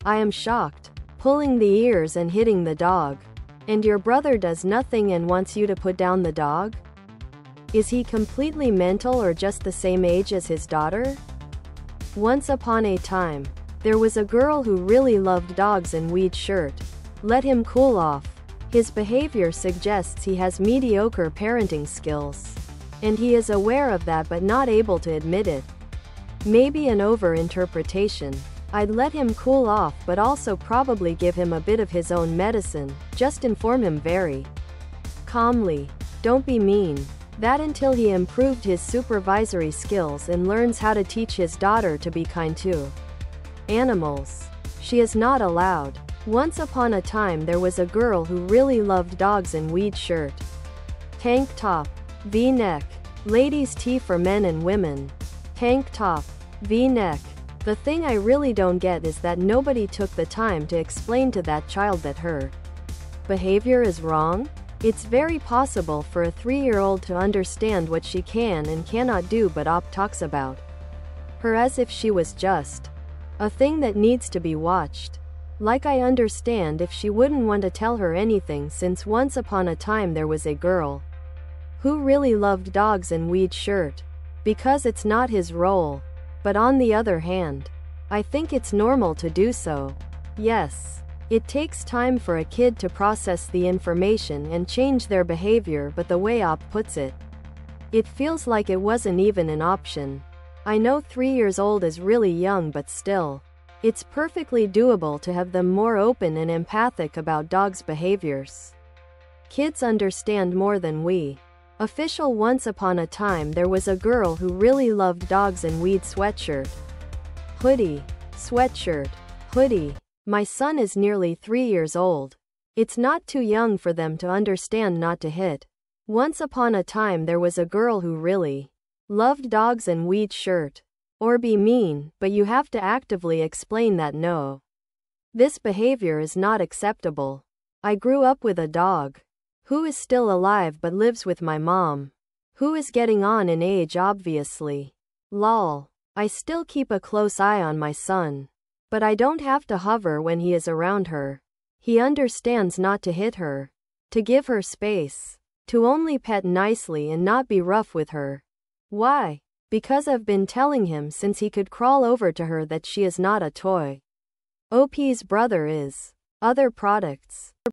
I am shocked. Pulling the ears and hitting the dog. And your brother does nothing and wants you to put down the dog? Is he completely mental or just the same age as his daughter? Once upon a time, there was a girl who really loved dogs and weed shirt. Let him cool off. His behavior suggests he has mediocre parenting skills. And he is aware of that but not able to admit it. Maybe an over-interpretation. I'd let him cool off but also probably give him a bit of his own medicine, just inform him very calmly. Don't be mean. That until he improved his supervisory skills and learns how to teach his daughter to be kind to animals. She is not allowed. Once upon a time there was a girl who really loved dogs and weed shirt. Tank top. V-neck. Ladies' tee for men and women. Tank top. V-neck. The thing I really don't get is that nobody took the time to explain to that child that her behavior is wrong. It's very possible for a 3-year-old to understand what she can and cannot do, but Op talks about her as if she was just a thing that needs to be watched. Like I understand if she wouldn't want to tell her anything, since once upon a time there was a girl who really loved dogs and weed shirt. Because it's not his role. But on the other hand, I think it's normal to do so. Yes. It takes time for a kid to process the information and change their behavior, but the way Op puts it, it feels like it wasn't even an option. I know 3 years old is really young, but still, it's perfectly doable to have them more open and empathic about dogs' behaviors. Kids understand more than we. Official. Once upon a time there was a girl who really loved dogs and weed sweatshirt. Hoodie. Sweatshirt. Hoodie. My son is nearly 3 years old. It's not too young for them to understand not to hit. Once upon a time there was a girl who really loved dogs and weed shirt. Or be mean, but you have to actively explain that no, this behavior is not acceptable. I grew up with a dog who is still alive but lives with my mom, who is getting on in age obviously. Lol. I still keep a close eye on my son. But I don't have to hover when he is around her. He understands not to hit her, to give her space, to only pet nicely and not be rough with her. Why? Because I've been telling him since he could crawl over to her that she is not a toy. OP's brother is. Other products.